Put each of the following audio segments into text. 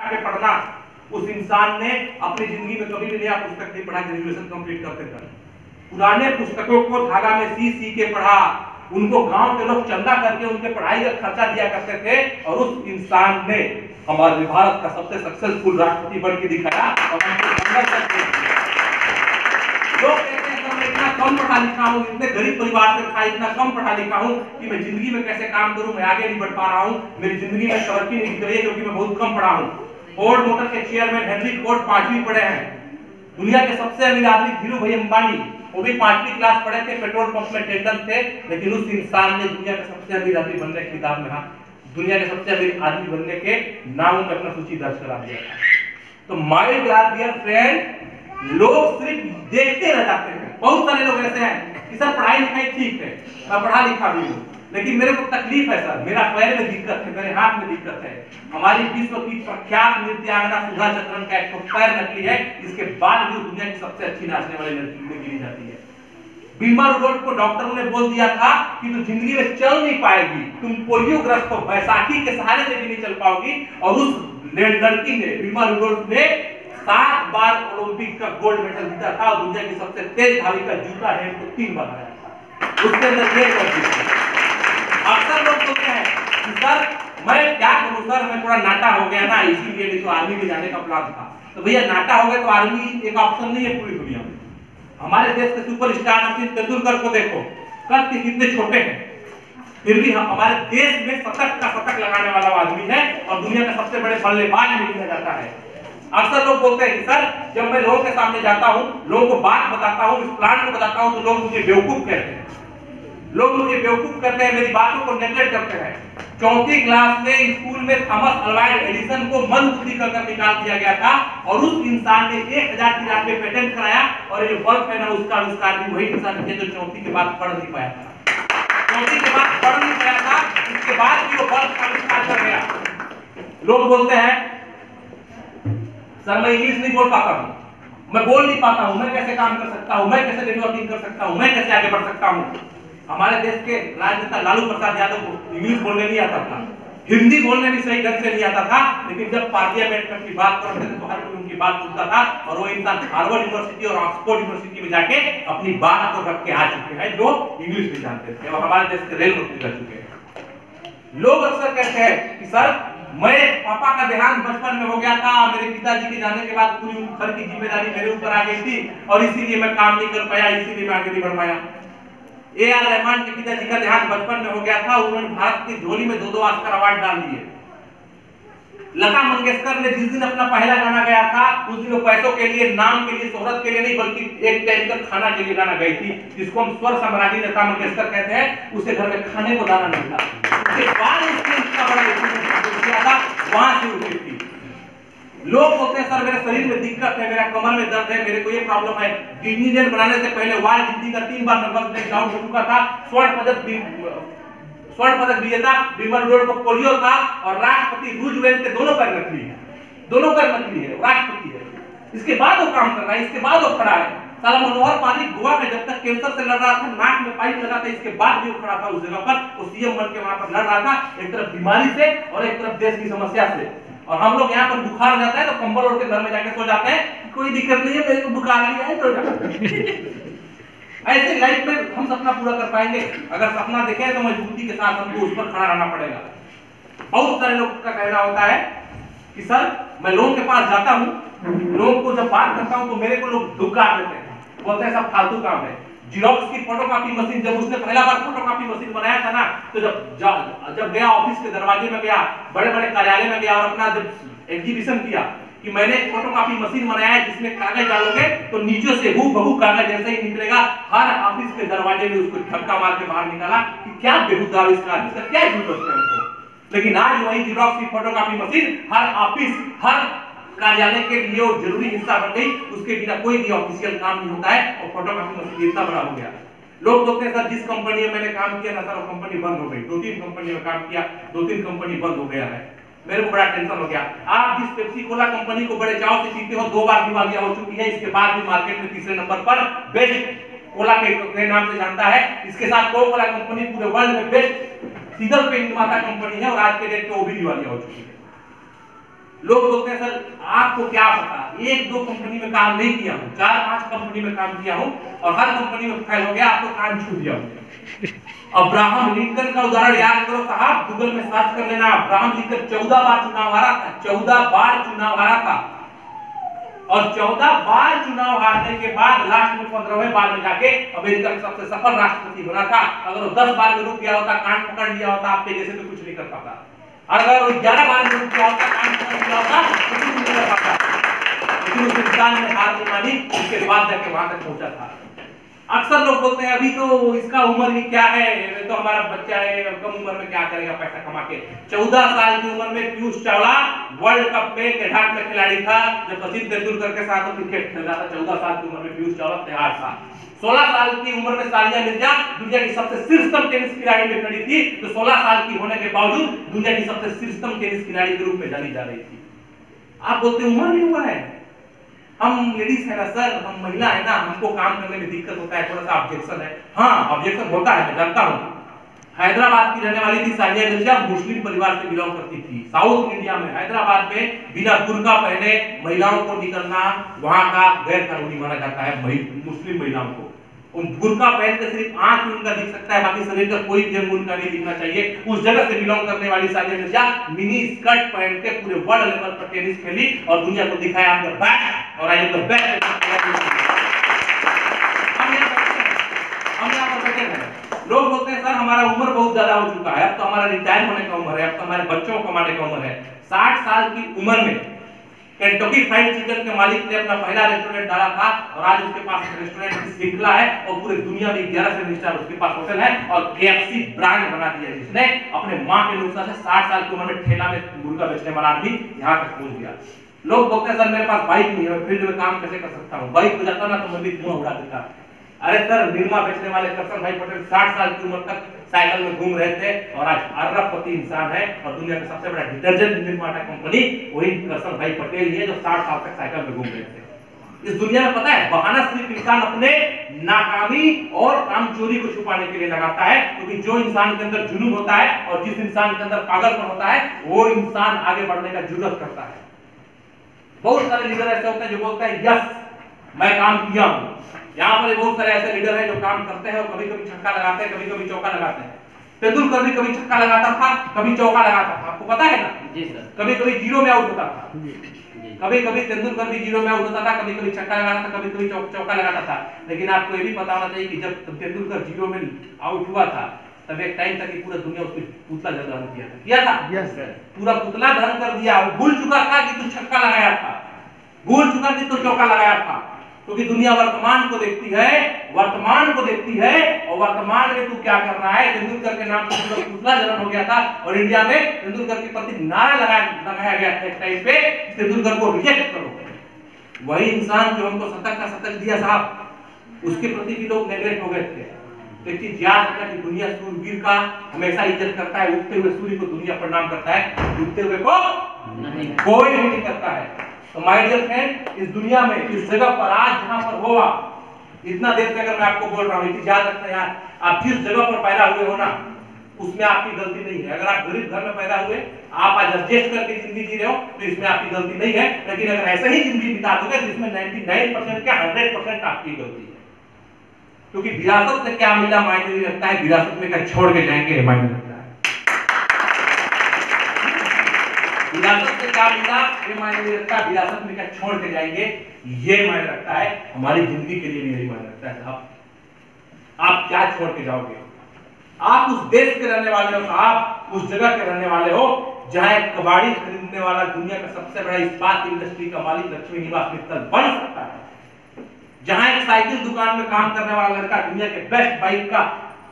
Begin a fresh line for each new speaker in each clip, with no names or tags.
के पढ़ना, उस इंसान ने अपनी जिंदगी में कभी भी नया पुस्तक नहीं पढ़ा, ग्रेजुएशन कंप्लीट करते थे। पुराने पुस्तकों को धागा में सी के पढ़ा, उनको गांव के लोग चंदा करके उनके पढ़ाई का खर्चा दिया करते थे, और उस इंसान ने हमारे भारत का सबसे सक्सेसफुल राष्ट्रपति बन के दिखाया। और हमको संघर्ष करते लोग कहते हैं सर मैं इतना कम पढ़ा लिखा हूँ, इतने गरीब परिवार से था, इतना कम पढ़ा लिखा हूँ कि मैं जिंदगी में कैसे काम करूं, मैं आगे नहीं बढ़ पा रहा हूँ, मेरी जिंदगी में तरक्की नहीं दिख रही है क्योंकि मैं बहुत कम पढ़ा हूँ। फोर्ड मोटर के चेयरमैन हेनरी फोर्ड 5वीं पढ़े हैं। दुनिया के सबसे अमीर आदमी धीरू भाई अंबानी, वो भी 5वीं क्लास पढ़े थे, पेट्रोल पंप में टेंडर थे, लेकिन उस इंसान ने दुनिया के सबसे अमीर आदमी बनने की किताब में दुनिया के सबसे अमीर आदमी बनने के नाम में अपना सूची दर्ज करा दिया था। तो माय डियर फ्रेंड, लोग सिर्फ देखते रह जाते हैं। बहुत सारे लोग ऐसे हैं कि सर पढ़ाई लिखाई ठीक है, मैं पढ़ा लिखा भी हूँ, लेकिन मेरे को तकलीफ है सर, मेरा पैर में दिक्कत है, मेरे हाथ में दिक्कत है। हमारी विश्व की प्रख्यात नृत्यांगना सुधा चंद्रन का एक पैर नकली है, इसके बाद भी दुनिया की सबसे अच्छी नाचने वाली लड़की में गिनी जाती है। बीमा रोड को डॉक्टरों ने बोल दिया था कि तुम जिंदगी में चल नहीं पाएगी, तुम पोलियोग्रस्त हो, बैसाखी के सहारे से भी नहीं चल पाओगी। और उस लड़की ने, बीमा रोड ने 7 बार ओलंपिक का गोल्ड मेडल जीता था, और दुनिया की सबसे तेज धावी का जूता है तो 3 बार आया था। उसके अंदर ये अक्सर लोग सोचते हैं कि सर मैं क्या करूं सर, मैं थोड़ा नाटा हो गया ना, इसीलिए नहीं तो आर्मी में जाने का प्लान था। तो भैया नाटा हो गया तो आर्मी एक ऑप्शन नहीं है पूरी दुनिया में। हमारे देश के सुपरस्टार सचिन तेंदुलकर को देखो, कद के कितने छोटे हैं, फिर भी हमारे देश में शतक का शतक लगाने वाला आदमी है, और दुनिया का सबसे बड़े बल्लेबाज में गिना जाता है। अक्सर लोग बोलते हैं कि सर जब मैं लोगों के सामने जाता हूं, लोगों को बात बताता हूं, इस प्लान को बताता हूं, तो लोग मुझे बेवकूफ कहते हैं, लोग मुझे बेवकूफ करते हैं, मेरी बातों को नेगलेक्ट करते हैं। 4वीं क्लास में स्कूल में थॉमस अल्वा एडिसन को मंदबुद्धि कर निकाल दिया गया था, और उस इंसान ने 1093 पेटेंट कराया, और ये बल्ब है ना, उसका आविष्कार भी वही इंसान किया जो 4वीं के बाद पढ़ नहीं पाया था। 4वीं के बाद पढ़ नहीं पाया था, इसके बाद भी वो बल्ब का आविष्कार कर गया। लोग बोलते हैं सर मैं इंग्लिश नहीं बोल पाता हूँ, मैं बोल नहीं पाता हूँ, मैं कैसे काम कर सकता हूँ, मैं कैसे नेटवर्किंग कर सकता हूँ, मैं कैसे आगे बढ़ सकता हूँ। हमारे देश के राजनेता लालू प्रसाद यादव को इंग्लिश बोलने नहीं आता था, हिंदी बोलने भी सही ढंग से नहीं आता था, लेकिन जब पार्लियामेंट में की बात करते थे तो हर कोई उनकी बात सुनता था, और वो इंसान हार्वर्ड यूनिवर्सिटी और ऑक्सफोर्ड यूनिवर्सिटी में जाके अपनी बात को रख के आ चुके हैं, जो इंग्लिश नहीं जानते थे, और हमारे देश के रेल मंत्री रह चुके हैं। लोग अक्सर कहते हैं कि सर मैं पापा का देहांत बचपन में हो गया था, मेरे पिताजी के जाने के बाद पूरी घर की जिम्मेदारी मेरे ऊपर आ गई थी, और इसीलिए मैं काम नहीं कर पाया, इसीलिए मैं आगे नहीं बढ़ पाया। A.R. रहमान के पिताजी का देहांत बचपन में हो गया था, उन्होंने भारत की झोली में 2 ऑस्कर अवार्ड डाल दिए। लता मंगेशकर ने जिस दिन अपना पहला गाना गाया था, उस दिन वो पैसों के लिए, नाम के लिए, शोहरत के लिए नहीं, बल्कि एक टैंकर खाना के लिए गाना गाई थी, जिसको हम स्वर सम्राज्ञी लता मंगेशकर कहते हैं। उसके घर में खाने को दाना नहीं था, उसके बाद उसने इतना बड़ा किया था, वहां से उठी थी। लोग बोलते हैं सर मेरे शरीर में दिक्कत है, मेरा कमर में दर्द है, मेरे को ये प्रॉब्लम है। किडनी जेल बनाने से पहले वाल जिंदगी का 3 बार नर्वस ब्रेकडाउन हो चुका था, स्वर्ण पदक विजेता बीमर रोड को पोलियो था, और राष्ट्रपति रूजवेल्ट के दोनों पैर नकली है, दोनों पैर नकली है, राष्ट्रपति है। इसके बाद वो काम कर रहा है, इसके बाद वो खड़ा है। साला मनोहर पारिक गोवा में जब तक कैंसर से लड़ रहा था, नाक में पाइप लगा था, इसके बाद भी वो खड़ा था उस जगह पर, वो सीएम बन के वहां पर लड़ रहा था, एक तरफ बीमारी से और एक तरफ देश की समस्या से। और हम लोग यहाँ पर बुखार जाता है तो कंबल ओढ़ के घर में जाके सो जाते हैं, कोई दिक्कत नहीं है, मेरे को बुखार नहीं है तो ऐसे लाइफ में हम सपना पूरा कर पाएंगे? अगर सपना देखें तो मजबूती के साथ हमको उस पर खड़ा रहना पड़ेगा। बहुत सारे लोग का कहना होता है कि सर मैं लोगों के पास जाता हूँ, लोगों को जब बात करता हूँ तो मेरे को लोग धुकार देते हैं, बोलते हैं सब फालतू काम है। जिरोक्स की फोटोकॉपी मशीन, जब उसने पहला बार फोटोकॉपी मशीन बनाया था ना, तो जब गया ऑफिस के दरवाजे में गया, बड़े बड़े कार्यालय में गया, और अपना जब एग्जीबिशन किया कि मैंने एक फोटोकॉपी मशीन बनाया है जिसमें कागज डालोगे तो नीचे से हूबहू कागज जैसे ही निकलेगा, हर ऑफिस के दरवाजे में उसको धक्का मार के बाहर निकाला कि क्या बेहुदा आविष्कार, इसका क्या जरूरत है हमको। लेकिन आज वही जिरोक्स की फोटोकॉपी मशीन हर ऑफिस, हर कार्यालय के लिए जरूरी हिस्सा बन गई, उसके बिना कोई भी ऑफिशियल काम नहीं होता है, और फोटोकॉपी मशीन इतना बड़ा हो गया। लोग बोलते हैं सर जिस कंपनी में मैंने काम किया ना सर वो कंपनी बंद हो गई, 2-3 कंपनी में काम किया, 2-3 कंपनी बंद हो गया है, मेरे को बड़ा टेंशन हो गया। आप जिस पेप्सी कोला कंपनी को बड़े चाव से पीते हो, 2 बार दिवालिया हो चुकी है, इसके बाद भी मार्केट में तीसरे नंबर पर बेस्ट कोला के नाम से जानता है। इसके साथ कोका कोला कंपनी पूरे वर्ल्ड में बेस्ट सिंगल पे निर्माता कंपनी है, और आज के डेट पे वो भी दिवालिया हो चुकी है। लोग बोलते हैं सर आपको क्या पता, एक दो कंपनी में काम नहीं किया हूँ, 4-5 कंपनी में काम किया हूँ और हर कंपनी में फेल हो गया, आपको कान छू दिया हूँ। अब्राहम लिंकन का उदाहरण याद करो साहब, गूगल में सर्च कर लेना। अब्राहम लिंकन 14 बार चुनाव हारा था, 14 बार चुनाव हारा था और 14 बार चुनाव हारने के बाद लास्ट में 15वें बार में जाके अमेरिका का सबसे सफल राष्ट्रपति बना था। अगर वो 10 बार में रुक गया होता, कान पकड़ लिया होता, आपके जैसे तो कुछ नहीं कर पाता। अगर वो 11 बार में रुक गया होता, कान पकड़ लिया होता, तो कुछ नहीं कर पाता। लेकिन उस इंसान ने हार नहीं मानी, उसके बाद जाके वहां तक पहुंचा था। अक्सर लोग बोलते हैं अभी तो इसका उम्र ही क्या है, तो हमारा बच्चा है, कम उम्र में क्या करेगा पैसा कमा के। 14 साल की उम्र में पीयूष चावला वर्ल्ड कप में खिलाड़ी में खिलाड़ी था, जब सचिन तेंदुलकर के साथ क्रिकेट खेल रहा था। 14 साल की उम्र में पीयूष चावला तैयार था। 16 साल की उम्र में सानिया मिर्जा दुनिया की सबसे शीर्षतम टेनिस खिलाड़ी में खड़ी थी, तो 16 साल की होने के बावजूद दुनिया की सबसे शीर्षतम टेनिस खिलाड़ी के रूप में जानी जा रही थी। आप बोलते उम्र नहीं हुआ है, हम लेडीज है ना सर, हम महिला है ना, हमको काम करने में दिक्कत होता है, थोड़ा सा ऑब्जेक्शन है। हाँ ऑब्जेक्शन होता है, मैं जानता हूँ। हैदराबाद की रहने वाली थी सानिया मिर्जा, मुस्लिम परिवार से बिलोंग करती थी। साउथ इंडिया में हैदराबाद में बिना बुर्का पहने महिलाओं को निकलना वहां का गैर कानूनी माना जाता है। मुस्लिम महिलाओं को बुर्का पहन के सिर्फ आंख उनका दिख सकता है, बाकी शरीर का कोई भी अंग उनका नहीं दिखना चाहिए। उस जगह से बिलोंग करने वाली सानिया मिर्जा मिनी स्कर्ट पहन के पूरे वर्ल्ड लेवल पर टेनिस खेली और दुनिया को दिखाया हम द बेस्ट और आई एम द बेस्ट। हम यहाँ पर बैठे हैं, लोग बोलते हैं सर हमारा उम्र बहुत ज्यादा हो चुका है, अब तो हमारा रिटायर होने का उम्र है, अब तो हमारे बच्चों को कमाने का उम्र है। 60 साल की उम्र में केंटकी फ्राइड चिकन के मालिक ने अपना पहला रेस्टोरेंट डाला था और आज उसके पास रेस्टोरेंट की श्रृंखला है और पूरे दुनिया में 11 से स्टार उसके पास होटल है और KFC ब्रांड बना दिया, जिसने अपने मां के नुस्खा से 60 साल की उम्र में ठेला में मुर्गा बेचने वाला आदमी यहां तक पहुंच गया। लोग बोलते हैं सर मेरे पास बाइक नहीं है, मैं फील्ड में काम कैसे कर सकता हूं, बाइक हो जाता ना तो मैं भी धुआं उड़ा देता। अरे सर निर्मा बेचने वाले करसन भाई पटेल 60 साल की उम्र तक साइकिल में घूम रहे थे और आज अरबपति इंसान है और दुनिया का सबसे बड़ा डिटर्जेंट निर्माता कंपनी वही करसन भाई पटेल ही है जो 60 साल तक साइकिल में घूम रहे थे। इस दुनिया में पता है बहाना सिर्फ इंसान अपने नाकामी और कामचोरी को छुपाने के लिए लगाता है, क्योंकि जो इंसान के अंदर जुनून होता है और जिस इंसान के अंदर पागलपन होता है वो इंसान आगे बढ़ने का जुर्रत करता है। बहुत सारे लीडर ऐसे होते हैं जो बोलते हैं यस मैं काम किया हूं। यहाँ पर बहुत सारे ऐसे लीडर हैं जो काम करते हैं और कभी कभी छक्का लगाते हैं, कभी कभी चौका लगाते हैं। तेंदुलकर भी कभी छक्का लगाता था, कभी चौका लगाता था, आपको पता है ना? जी सर। कभी कभी जीरो में आउट होता था, कभी कभी तेंदुलकर भी जीरो में आउट होता था, कभी कभी छक्का लगाता था, कभी कभी चौका लगाता था। लेकिन आपको ये भी पता होना चाहिए कि जब तेंदुलकर जीरो में आउट हुआ था तब एक टाइम तक पूरा दुनिया उसको पुतला दहन किया था। यस सर, पूरा पुतला दहन कर दिया। वो भूल चुका था कि तू छक्का लगाया था, भूल चुका कि तू चौका लगाया था, क्योंकि दुनिया वर्तमान को देखती है, वर्तमान को देखती है और वर्तमान में तू क्या कर रहा है। तेंदुलकर के नाम से पुतला जन्म हो गया था और इंडिया में तेंदुलकर के प्रति नारा लगाया गया था एक टाइम पे, तेंदुलकर को रिजेक्ट करो। वही इंसान जो हमको शतक का शतक दिया साहब, उसके प्रति भी लोग नेगलेक्ट हो गए थे। एक चीज याद रखना कि दुनिया सूरवीर का हमेशा इज्जत करता है, उगते हुए सूर्य को दुनिया प्रणाम करता है, डूबते हुए को नहीं, कोई नहीं करता है। तो माय डियर फ्रेंड, इस दुनिया में इस जगह पर आज जहां पर होगा, इतना देर से अगर मैं आपको बोल रहा हूं, एक याद रखना यार, आप जिस जगह पर पैदा हुए हो ना उसमें आपकी गलती नहीं है। अगर आप गरीब घर में पैदा हुए, आप आज एडजस्ट करके जिंदगी जी रहे हो तो इसमें आपकी गलती नहीं है। लेकिन अगर ऐसे ही जिंदगी बिता दोगे तो इसमें 99% क्या 100% आपकी गलती है, क्योंकि विरासत से क्या मिला मायने नहीं रखता है, विरासत में क्या छोड़ के जाएंगे मायने रखता है। विरासत से क्या मिला ये मायने नहीं रखता, विरासत में क्या छोड़ के जाएंगे ये मायने रखता है। हमारी जिंदगी के लिए भी यही मायने रखता है साहब, आप क्या छोड़ के जाओगे। आप उस देश के रहने वाले हो साहब, उस जगह के रहने वाले हो जहां एक कबाड़ी खरीदने वाला दुनिया का सबसे बड़ा इस्पात इंडस्ट्री का मालिक लक्ष्मी निवास मित्तल बन सकता है, जहां एक साइकिल दुकान में काम करने वाला लड़का दुनिया के बेस्ट बाइक का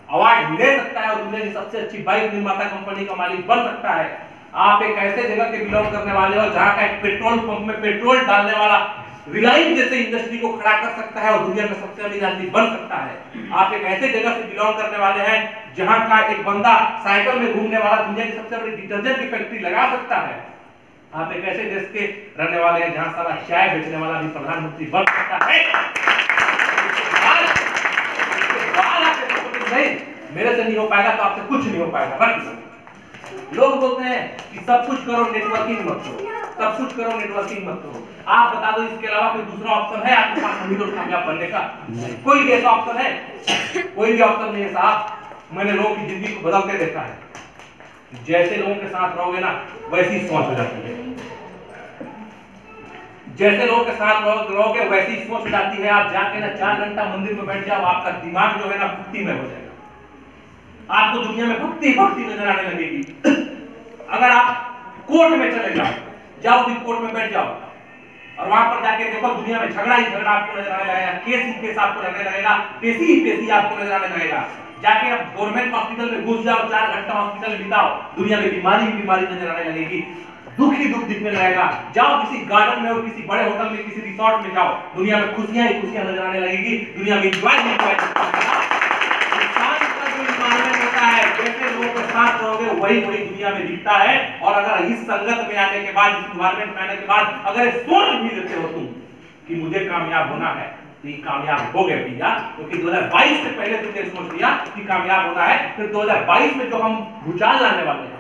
अवार्ड ले सकता है और दुनिया की सबसे अच्छी बाइक निर्माता कंपनी का मालिक बन सकता है। आप एक ऐसे जगह के बिलोंग करने वाले हो जहां का एक पेट्रोल पंप में पेट्रोल डालने वाला रिलायंस जैसे इंडस्ट्री को खड़ा कर सकता है और दुनिया में सबसे अमीर आदमी बन सकता है। आप एक ऐसे जगह से बिलोंग करने वाले हैं जहां का एक बंदा साइकिल में घूमने वाला दुनिया की सबसे बड़ी डिटर्जेंट की फैक्ट्री लगा सकता है। आप एक ऐसे देश के रहने वाले हैं जहां सारा चाय बेचने वाला भी प्रधानमंत्री बन सकता है। नहीं, मेरे से नहीं हो पाएगा तो आपसे कुछ नहीं हो पाएगा। लोग बोलते हैं कि सब कुछ करो नेटवर्किंग मत करो। सब कुछ करो, नेटवर्किंग मत करो। आप बता दो इसके अलावा कोई दूसरा ऑप्शन है आपके पास अमीर और कामयाब बनने का? कोई भी ऐसा ऑप्शन है? कोई भी ऑप्शन नहीं है साहब। मैंने लोगों की जिंदगी को बदलते देखा है। जैसे लोगों के साथ रहोगे ना वैसी सोच हो जाती है, जैसे लोगों के साथ रहोगे वैसी सोच हो जाती है। आप जाके ना 4 घंटा मंदिर में बैठ जाओ, आपका दिमाग जो है ना भक्ति में हो जाएगा। आपको दुनिया में भक्ति भक्ति नजर आने लगेगी। अगर आप कोर्ट में चले जाओ भी कोर्ट में बैठ जाओ और वहां पर जाके देखो दुनिया में झगड़ा ही झगड़ा आपको नजर आने लगेगा, केस ही केस आपको लगने लगेगा, पेशी ही पेशी आपको नजर आने लगेगा। जाके आप गवर्नमेंट हॉस्पिटल में घुस जाओ, 4 घंटा हॉस्पिटल में बिताओ, दुनिया में बीमारी ही बीमारी नजर आने लगेगी, दुख ही दुख दिखने लगेगा। जाओ किसी गार्डन में और किसी बड़े होटल में, किसी रिसोर्ट में जाओ, दुनिया में खुशियां ही खुशियां नजर आने लगेगी, दुनिया में एंजॉय ही एंजॉय जैसे लोगों के साथ रहोगे वही वही दुनिया में दिखता है। और अगर इस संगत में आने के बाद, इस एनवायरनमेंट में आने के बाद अगर सोच भी लेते हो तुम कि मुझे कामयाब होना है, तो ये कामयाब हो गए भैया। क्योंकि 2022 से पहले तुमने सोच लिया कि कामयाब होना है, फिर 2022 में जो हम भूचाल लाने वाले हैं,